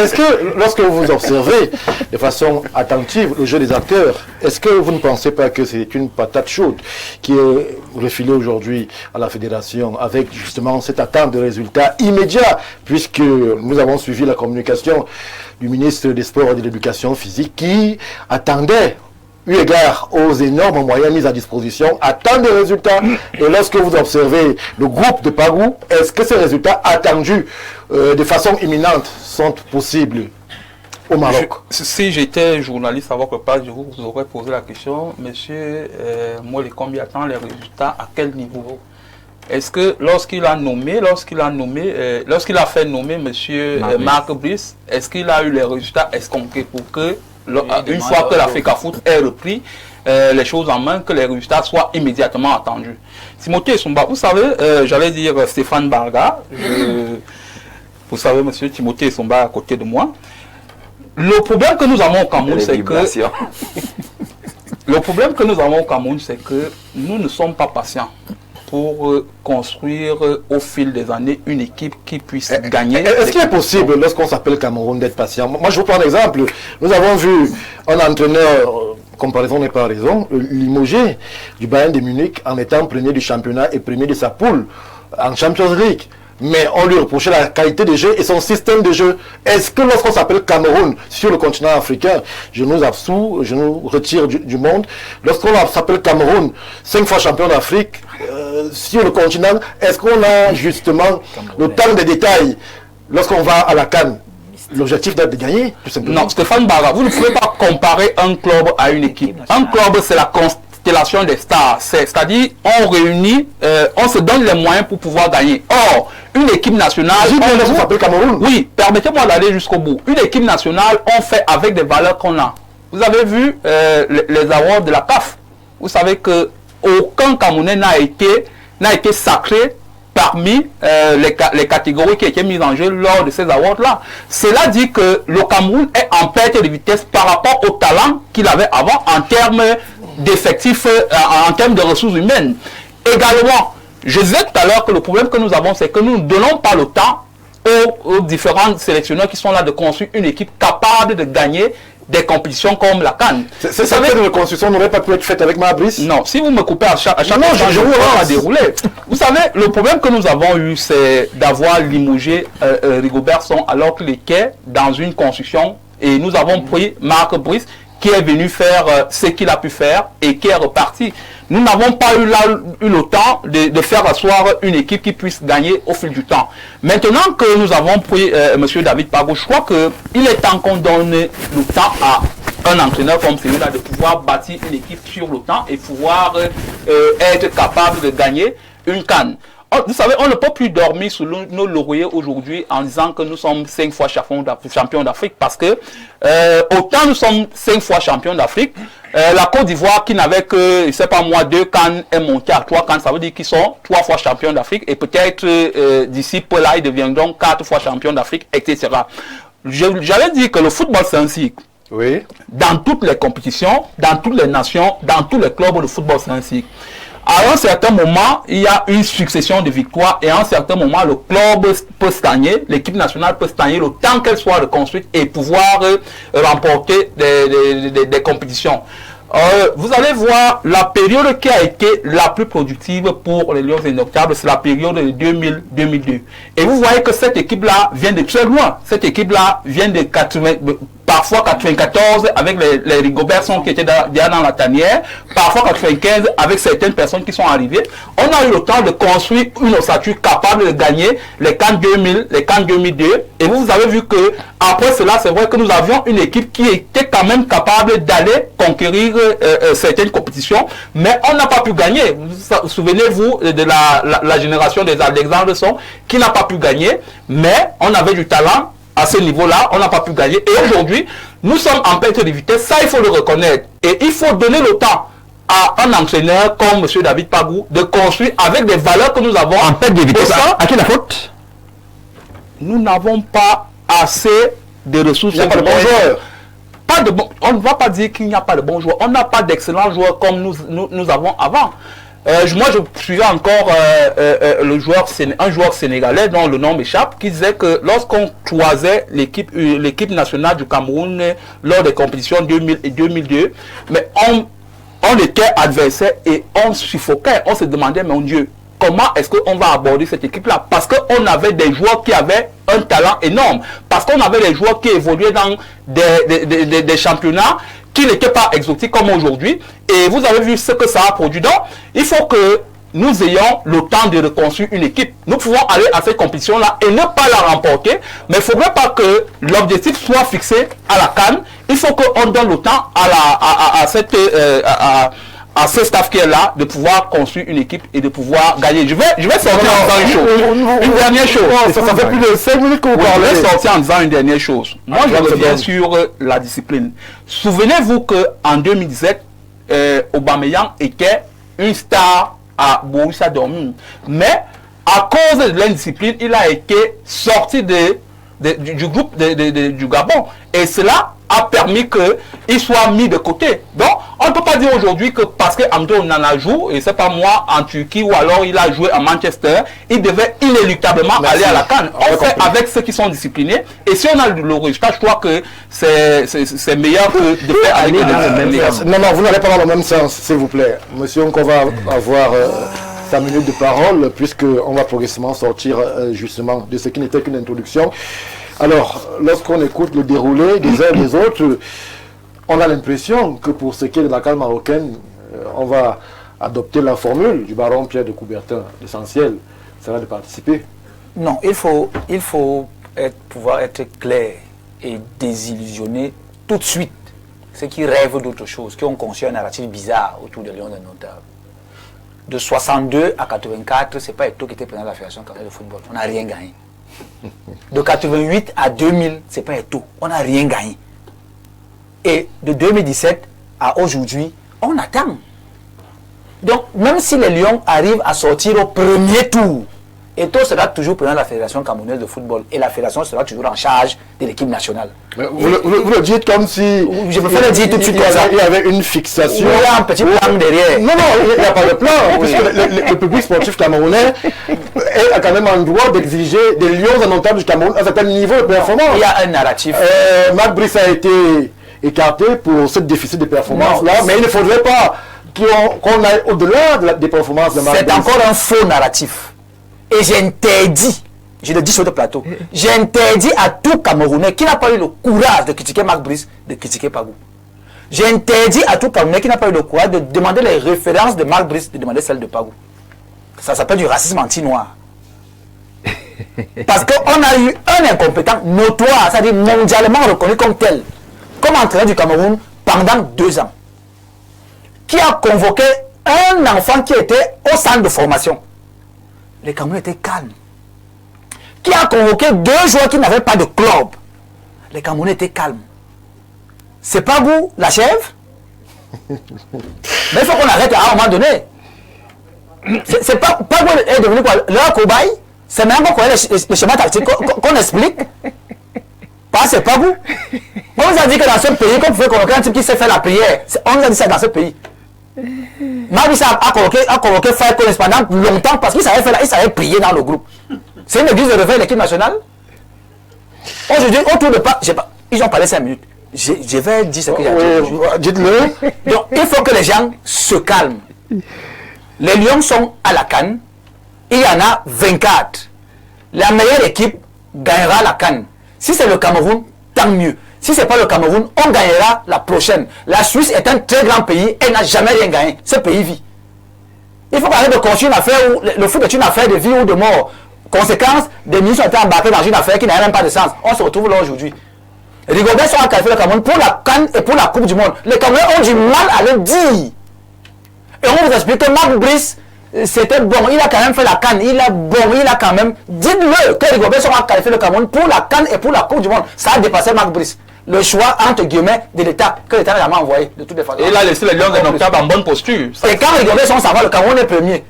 est-ce que lorsque vous observez de façon attentive le jeu des acteurs, est-ce que vous ne pensez pas que c'est une patate chaude qui est refilée aujourd'hui à la fédération avec justement cette attente de résultats immédiats, puisque nous avons suivi la communication du ministre des Sports et de l'Éducation physique qui attendait, eu égard aux énormes moyens mis à disposition, attend des résultats. Et lorsque vous observez le groupe de Pagou, est-ce que ces résultats attendus de façon imminente sont possibles au Maroc? Si j'étais journaliste à votre place, je vous aurais posé la question, monsieur Molekombi attend les résultats à quel niveau? Est-ce que lorsqu'il a fait nommer monsieur Marc Brice, est-ce qu'il a eu les résultats escomptés pour que une fois que la FECAFOOT ait repris les choses en main, que les résultats soient immédiatement attendus? Timothée Somba, vous savez, j'allais dire Stéphane Barga, vous savez, monsieur Timothée Somba à côté de moi. Le problème que nous avons au Cameroun, c'est que nous ne sommes pas patients pour construire au fil des années une équipe qui puisse gagner. Est-ce qu'il est possible, lorsqu'on s'appelle Cameroun, d'être patient? Moi, je vous prends un exemple. Nous avons vu un entraîneur, comparaison n'est pas raison, limogé du Bayern de Munich en étant premier du championnat et premier de sa poule en Champions League. Mais on lui reprochait la qualité de jeu et son système de jeu. Est-ce que lorsqu'on s'appelle Cameroun sur le continent africain, je nous absous, je nous retire du monde, lorsqu'on s'appelle Cameroun, 5 fois champion d'Afrique, sur le continent, est-ce qu'on a justement le temps des détails lorsqu'on va à la CAN? L'objectif d'être de gagner, tout simplement. Non, Stéphane Barra, vous ne pouvez pas comparer un club à une équipe. Un club, c'est la constellation des stars. C'est-à-dire, on réunit, on se donne les moyens pour pouvoir gagner. Or, une équipe nationale... On s'appelle Cameroun. Oui, permettez-moi d'aller jusqu'au bout. Une équipe nationale, on fait avec des valeurs qu'on a. Vous avez vu les awards de la CAF. Vous savez que aucun Camerounais n'a été sacré parmi les catégories qui étaient mises en jeu lors de ces awards-là. Cela dit que le Cameroun est en perte de vitesse par rapport au talent qu'il avait avant en termes d'effectifs, en termes de ressources humaines. Également, je disais tout à l'heure que le problème que nous avons, c'est que nous ne donnons pas le temps aux différents sélectionneurs qui sont là de construire une équipe capable de gagner des compétitions comme la CAN. Cette reconstruction n'aurait pas pu être faite avec Mabrice? Non, si vous me coupez à chaque fois, je vous à dérouler. Vous savez, le problème que nous avons eu, c'est d'avoir limogé Rigobert Song alors qu'il était dans une construction et nous avons pris Marc Brice qui est venu faire ce qu'il a pu faire et qui est reparti. Nous n'avons pas eu le temps de faire asseoir une équipe qui puisse gagner au fil du temps. Maintenant que nous avons pris M. David Pagou, je crois qu'il est temps qu'on donne le temps à un entraîneur comme celui-là de pouvoir bâtir une équipe sur le temps et pouvoir être capable de gagner une CAN. Vous savez, on ne peut plus dormir sous nos lauriers aujourd'hui en disant que nous sommes 5 fois champions d'Afrique parce que autant nous sommes 5 fois champions d'Afrique, la Côte d'Ivoire qui n'avait que, je ne sais pas moi, 2 CAN est montée à 3 CAN, ça veut dire qu'ils sont 3 fois champions d'Afrique et peut-être d'ici peu là, ils deviendront 4 fois champions d'Afrique, etc. J'allais dire que le football c'est un cycle. Oui. Dans toutes les compétitions, dans toutes les nations, dans tous les clubs de football c'est un cycle. À un certain moment, il y a une succession de victoires et à un certain moment, le club peut stagner, l'équipe nationale peut stagner le temps qu'elle soit reconstruite et pouvoir remporter des compétitions. Vous allez voir, la période qui a été la plus productive pour les Lions Indoctables, c'est la période de 2000-2002. Et vous voyez que cette équipe-là vient de très loin. Cette équipe-là vient de parfois 94 avec les Rigobert Song qui étaient déjà dans la tanière, parfois 95 avec certaines personnes qui sont arrivées. On a eu le temps de construire une ossature capable de gagner les CAN 2000, les CAN 2002. Et vous avez vu que après cela, c'est vrai que nous avions une équipe qui était quand même capable d'aller conquérir certaines compétitions, mais on n'a pas pu gagner. Souvenez-vous de la génération des Alexandre Song qui n'a pas pu gagner, mais on avait du talent. À ce niveau-là, on n'a pas pu gagner. Et aujourd'hui, nous sommes en perte de vitesse. Ça, il faut le reconnaître. Et il faut donner le temps à un entraîneur comme M. David Pagou de construire avec des valeurs que nous avons. En perte de vitesse, à qui la faute? Nous n'avons pas assez de ressources. Il n'y a pas de bons joueurs. On ne va pas dire qu'il n'y a pas de bons joueurs. On n'a pas d'excellents joueurs comme nous avons avant. Moi, je suivais encore un joueur sénégalais dont le nom m'échappe, qui disait que lorsqu'on croisait l'équipe nationale du Cameroun lors des compétitions 2000 et 2002, mais on était adversaire et on suffoquait. On se demandait, mon Dieu, comment est-ce qu'on va aborder cette équipe-là? Parce qu'on avait des joueurs qui avaient un talent énorme. Parce qu'on avait des joueurs qui évoluaient dans des championnats qui n'étaient pas exotiques comme aujourd'hui. Et vous avez vu ce que ça a produit. Donc, il faut que nous ayons le temps de reconstruire une équipe. Nous pouvons aller à cette compétition-là et ne pas la remporter. Mais il ne faudrait pas que l'objectif soit fixé à la CAN. Il faut qu'on donne le temps à ce staff qui est là de pouvoir construire une équipe et de pouvoir gagner. Je vais sortir en disant une chose. Une dernière chose. Ça fait plus de 5 minutes que vous parlez. Je vais sortir en disant une dernière chose. Moi, je reviens sur la discipline. Souvenez-vous qu'en 2017, Aubameyang était une star à Borussia Dortmund. Mais à cause de l'indiscipline, il a été sorti du groupe du Gabon. Et cela a permis qu'il soit mis de côté. Donc, on ne peut pas dire aujourd'hui que parce qu'Amdo Nana joue, et c'est pas moi, en Turquie, ou alors il a joué à Manchester, il devait inéluctablement aller à la CAN. On fait avec ceux qui sont disciplinés, et si on a le résultat, je crois que c'est meilleur que de faire aller dans le même sens. Non, vous n'allez pas dans le même sens, s'il vous plaît. Monsieur, on va avoir 5 minutes de parole, puisqu'on va progressivement sortir justement de ce qui n'était qu'une introduction. Alors, lorsqu'on écoute le déroulé des uns et des autres, on a l'impression que pour ce qui est de la CAN marocaine, on va adopter la formule du baron Pierre de Coubertin. L'essentiel sera de participer. Non, il faut pouvoir être clair et désillusionner tout de suite ceux qui rêvent d'autre chose, qui ont conçu un narratif bizarre autour de Lions indomptables. De 62 à 84, ce n'est pas Eto'o qui était président de la Fédération camerounaise de football. On n'a rien gagné. De 88 à 2000, ce n'est pas Eto'o. On n'a rien gagné. Et de 2017 à aujourd'hui, on attend. Donc, même si les Lions arrivent à sortir au premier tour, Eto'o sera toujours président de la Fédération camerounaise de football et la fédération sera toujours en charge de l'équipe nationale. Vous le dites comme si... Je préfère le dire tout de suite comme ça. Il y avait une fixation. Il y a un petit plan derrière. Non, il n'y a pas de plan. Puisque le public sportif camerounais a quand même un droit d'exiger des Lions indomptables du Cameroun à un certain niveau de performance. Il y a un narratif. Marc Brice a été écarté pour ce déficit de performance-là, mais il ne faudrait pas qu'on aille au-delà des performances de Marc Brice. C'est encore un faux narratif. Et j'interdis, je le dis sur le plateau, j'interdis à tout Camerounais qui n'a pas eu le courage de critiquer Marc Brice, de critiquer Pagou. J'interdis à tout Camerounais qui n'a pas eu le courage de demander les références de Marc Brice, de demander celles de Pagou. Ça s'appelle du racisme anti-noir. Parce qu'on a eu un incompétent notoire, c'est-à-dire mondialement reconnu comme tel, comme entraîneur du Cameroun pendant 2 ans, qui a convoqué un enfant qui était au centre de formation. Les Camerounais étaient calmes. Qui a convoqué 2 joueurs qui n'avaient pas de club. Les Camerounais étaient calmes. C'est pas vous, la chèvre. Mais il faut qu'on arrête à un moment donné. C'est pas vous est devenu quoi, leur cobaye. C'est même qu'on connaît les schémas tactiques qu'on explique. Pas c'est pas vous. On vous a dit que dans ce pays, qu'on pouvait convoquer un type qui sait faire la prière. On vous a dit ça dans ce pays. Marie a convoqué Frère Collins pendant longtemps parce qu'il savait prier dans le groupe. C'est une église de réveil, l'équipe nationale. Aujourd'hui, autour de pas, ils ont parlé 5 minutes. Je vais dire ce que j'ai dit. Dites-le. Donc, il faut que les gens se calment. Les Lions sont à la CAN. Il y en a 24. La meilleure équipe gagnera la CAN. Si c'est le Cameroun, tant mieux. Si ce n'est pas le Cameroun, on gagnera la prochaine. La Suisse est un très grand pays, elle n'a jamais rien gagné. Ce pays vit. Il faut arrêter de construire une affaire où le foot est une affaire de vie ou de mort. Conséquence, des ministres ont été embarqués dans une affaire qui n'a même pas de sens. On se retrouve là aujourd'hui. Rigobert sera qualifié le Cameroun pour la CAN et pour la Coupe du Monde. Les Camerounais ont du mal à le dire. Et on vous explique que Marc Brice, c'était bon, il a quand même fait la CAN, il a quand même... Dites-le que Rigobert sera qualifié le Cameroun pour la CAN et pour la Coupe du Monde. Ça a dépassé Marc Brice. Le choix, entre guillemets, de l'État, que l'État n'a jamais envoyé, de toutes les façons. Et il a laissé les Lions indomptables en bonne posture. Et quand Rigobert sont savoir, le Cameroun est premier.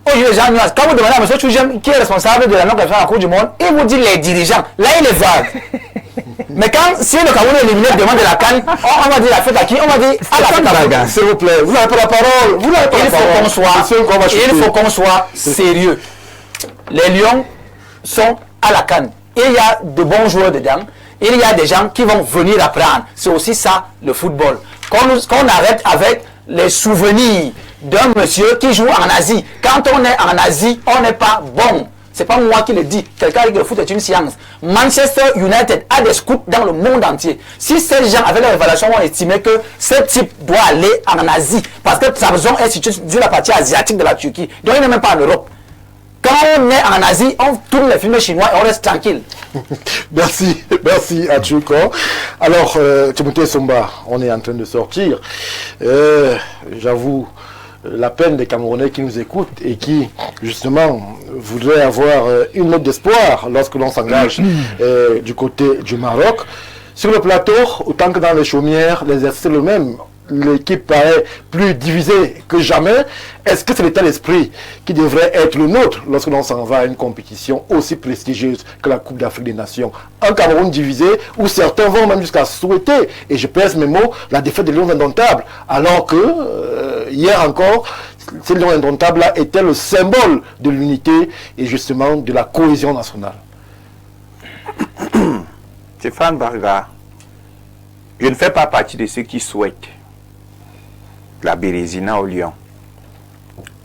Aujourd'hui, les gens, quand vous demandez à M. Tougem qui est responsable de la non-qualification à la Coupe du Monde, il vous dit les dirigeants. Là, il est vague. Mais quand, si le Cameroun est éliminé demande de la CAN, on va dire la fête à qui? On va dire à la fête à Braga. S'il vous plaît, vous n'avez pas la parole. Vous n'avez pas la parole. Il faut qu'on soit sérieux. Les Lions sont à la CAN. Il y a de bons joueurs dedans. Il y a des gens qui vont venir apprendre. C'est aussi ça, le football. Qu'on arrête avec les souvenirs d'un monsieur qui joue en Asie. Quand on est en Asie, on n'est pas bon. C'est pas moi qui le dis. Quelqu'un dit que le foot est une science. Manchester United a des scouts dans le monde entier. Si ces gens, avec leur évaluation, ont estimé que ce type doit aller en Asie, parce que Trabzon est situé sur la partie asiatique de la Turquie, donc il n'est même pas en Europe. Quand on est en Asie, on tourne les films chinois et on reste tranquille. Merci Atchouko. Alors, Timothée Somba, on est en train de sortir. J'avoue la peine des Camerounais qui nous écoutent et qui, justement, voudraient avoir une note d'espoir lorsque l'on s'engage du côté du Maroc. Sur le plateau, autant que dans les chaumières, l'exercice est le même. L'équipe paraît plus divisée que jamais. Est-ce que c'est l'état d'esprit qui devrait être le nôtre lorsque l'on s'en va à une compétition aussi prestigieuse que la Coupe d'Afrique des Nations? Un Cameroun divisé où certains vont même jusqu'à souhaiter, et je pèse mes mots, la défaite des Lions Indomptables. Alors que hier encore, ces Lions Indomptables-là étaient le symbole de l'unité et justement de la cohésion nationale. Stéphane Barga, je ne fais pas partie de ceux qui souhaitent la Bérésina au Lyon.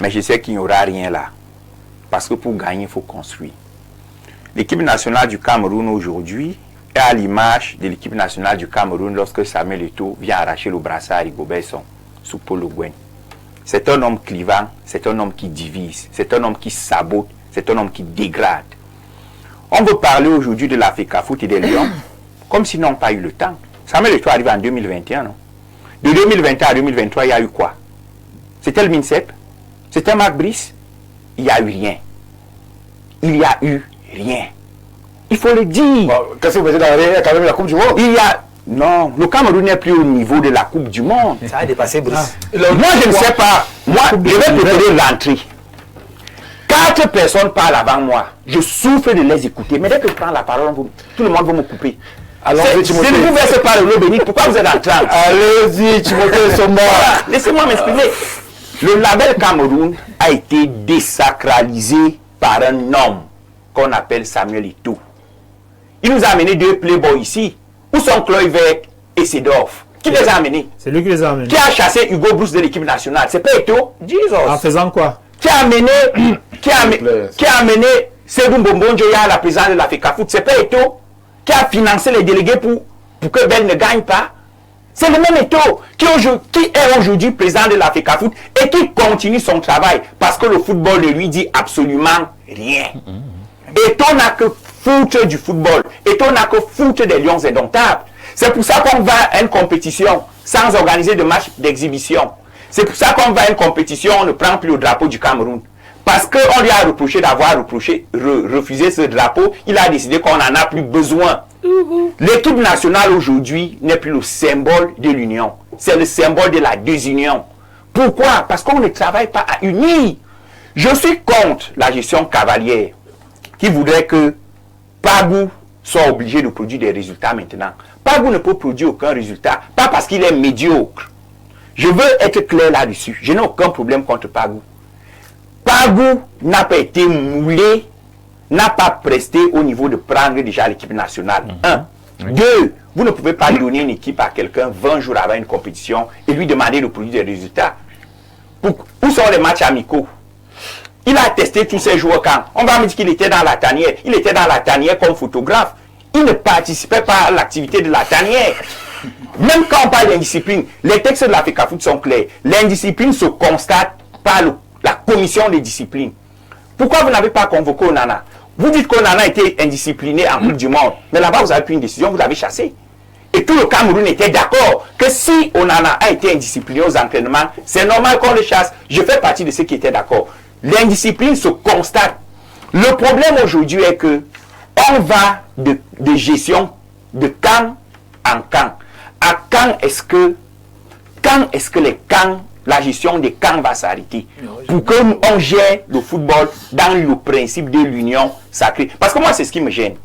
Mais je sais qu'il n'y aura rien là. Parce que pour gagner, il faut construire. L'équipe nationale du Cameroun aujourd'hui est à l'image de l'équipe nationale du Cameroun lorsque Samuel Eto'o vient arracher le brassard à Rigobert Song sous Paul Le Guen. C'est un homme clivant, c'est un homme qui divise, c'est un homme qui sabote, c'est un homme qui dégrade. On veut parler aujourd'hui de la FECAFOOT et des Lions comme s'ils n'ont pas eu le temps. Samuel Eto'o arrive en 2021, non? De 2021 à 2023, il y a eu quoi? C'était le MINSEP? C'était Marc Brice? Il n'y a eu rien. Il n'y a eu rien. Il faut le dire. Bon, qu'est-ce que vous mettez dans quand même la Coupe du Monde? Il y a... Non, le Cameroun n'est plus au niveau de la Coupe du Monde. Ça a dépassé Brice. Moi, je ne sais pas. Moi, je vais préparer l'entrée. 4 personnes parlent avant moi. Je souffre de les écouter. Mais dès que je prends la parole, tout le monde va me couper. Alors, si vous versez pas le l'eau bénite, pourquoi vous êtes en train? Allez-y, Timothée Somba. Laissez-moi m'exprimer. Le label Cameroun a été désacralisé par un homme qu'on appelle Samuel Eto'o. Il nous a amené 2 playboys ici. Où sont Kluivert et Seedorf? Qui les a amenés? C'est lui qui les a amenés. Qui a chassé Hugo Bruce de l'équipe nationale? C'est pas Eto'o? Jesus. En faisant quoi? Qui a amené Seydou Mbonjo à la présidence de la FECAFOOT? C'est pas Eto'o? Qui a financé les délégués pour que Ben ne gagne pas? C'est le même Eto'o qui est aujourd'hui président de la FECAFOOT et qui continue son travail parce que le football ne lui dit absolument rien. Eto'o n'a que foutre du football. Eto'o n'a que foutre des Lions Indomptables. C'est pour ça qu'on va à une compétition sans organiser de match d'exhibition. C'est pour ça qu'on va à une compétition, on ne prend plus le drapeau du Cameroun. Parce qu'on lui a reproché d'avoir refusé ce drapeau, il a décidé qu'on n'en a plus besoin. L'équipe nationale aujourd'hui n'est plus le symbole de l'union. C'est le symbole de la désunion. Pourquoi? Parce qu'on ne travaille pas à unir. Je suis contre la gestion cavalière qui voudrait que Pagou soit obligé de produire des résultats maintenant. Pagou ne peut produire aucun résultat, pas parce qu'il est médiocre. Je veux être clair là-dessus. Je n'ai aucun problème contre Pagou. Pagou n'a pas été moulé, n'a pas presté au niveau de prendre déjà l'équipe nationale. 1. 2. Vous ne pouvez pas donner une équipe à quelqu'un 20 jours avant une compétition et lui demander de produire des résultats. Où sont les matchs amicaux? Il a testé tous ses joueurs quand? On va me dire qu'il était dans la tanière. Il était dans la tanière comme photographe. Il ne participait pas à l'activité de la tanière. Même quand on parle d'indiscipline, les textes de la FECAFOOT sont clairs. L'indiscipline se constate par la commission des disciplines. Pourquoi vous n'avez pas convoqué Onana? Vous dites qu'Onana était indiscipliné en Coupe du Monde. Mais là-bas, vous avez pris une décision, vous l'avez chassé. Et tout le Cameroun était d'accord que si Onana a été indiscipliné aux entraînements, c'est normal qu'on le chasse. Je fais partie de ceux qui étaient d'accord. L'indiscipline se constate. Le problème aujourd'hui est que on va de gestion de camp en camp. À quand est-ce que les camps, la gestion des camps va s'arrêter pour qu'on gère le football dans le principe de l'union sacrée? Parce que moi, c'est ce qui me gêne.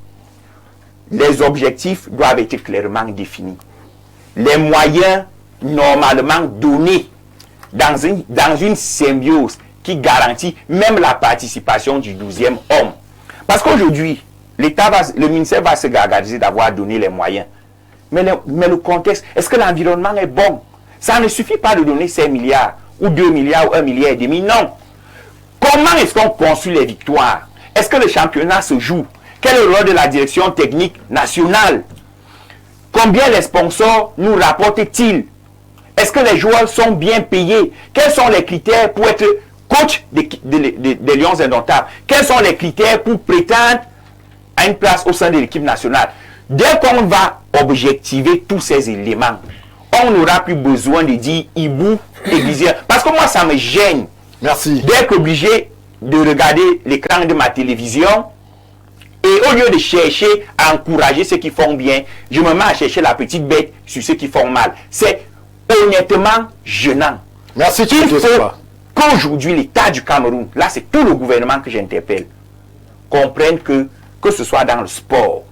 les objectifs doivent être clairement définis. Les moyens normalement donnés dans une symbiose qui garantit même la participation du 12e homme. Parce qu'aujourd'hui, le ministère va se gargariser d'avoir donné les moyens. Mais le contexte, est-ce que l'environnement est bon? Ça ne suffit pas de donner 5 milliards, ou 2 milliards, ou 1,5 milliard. Non. Comment est-ce qu'on construit les victoires? Est-ce que le championnat se joue? Quel est le rôle de la direction technique nationale? Combien les sponsors nous rapportent-ils? Est-ce que les joueurs sont bien payés? Quels sont les critères pour être coach des Lions Indomptables? Quels sont les critères pour prétendre à une place au sein de l'équipe nationale? Dès qu'on va objectiver tous ces éléments, on n'aura plus besoin de dire hibou et Vizier. Parce que moi, ça me gêne. Merci. D'être obligé de regarder l'écran de ma télévision et au lieu de chercher à encourager ceux qui font bien, je me mets à chercher la petite bête sur ceux qui font mal. C'est honnêtement gênant. Merci. Il faut qu'aujourd'hui, l'État du Cameroun, là c'est tout le gouvernement que j'interpelle, comprenne que ce soit dans le sport,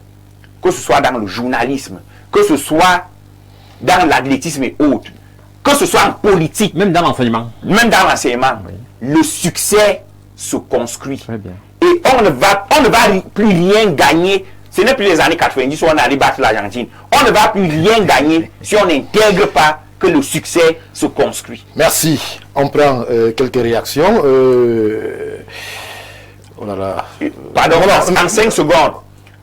que ce soit dans le journalisme, que ce soit dans l'athlétisme et autres, que ce soit en politique, même dans l'enseignement. Même dans l'enseignement, oui. Le succès se construit. Très bien. Et on ne va plus rien gagner. Ce n'est plus les années 90 où on allait battre l'Argentine. On ne va plus rien gagner si on n'intègre pas que le succès se construit. Merci. On prend quelques réactions. Oh là là. Pardon, en 5 secondes.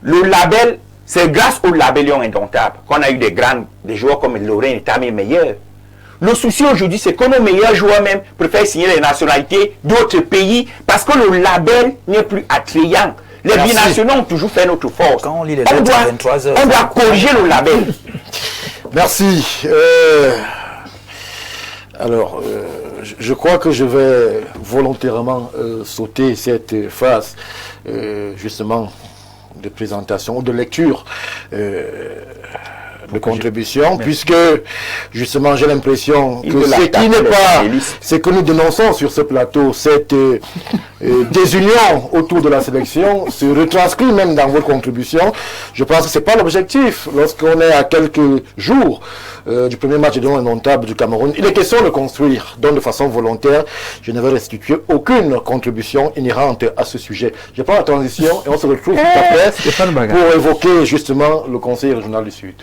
Le label, c'est grâce au label Lions Indomptables qu'on a eu des joueurs comme Lorraine et Tamé meilleurs. Le souci aujourd'hui, c'est que nos meilleurs joueurs même préfèrent signer les nationalités d'autres pays parce que le label n'est plus attrayant. Les binationaux ont toujours fait notre force. Quand on lit les lettres à 23 heures, on doit corriger le label. Merci. Alors, je crois que je vais volontairement sauter cette phase, justement, de présentation ou de lecture de contribution, puisque justement j'ai l'impression que ce qui n'est pas, ce que nous dénonçons sur ce plateau, cette désunion autour de la sélection se retranscrit même dans vos contributions. Je pense que c'est pas l'objectif. Lorsqu'on est à quelques jours du premier match de Lions Indomptables du Cameroun, il est question de construire, donc de façon volontaire. Je ne vais restituer aucune contribution inhérente à ce sujet. Je prends la transition et on se retrouve tout après pour évoquer justement le Conseil régional du Sud.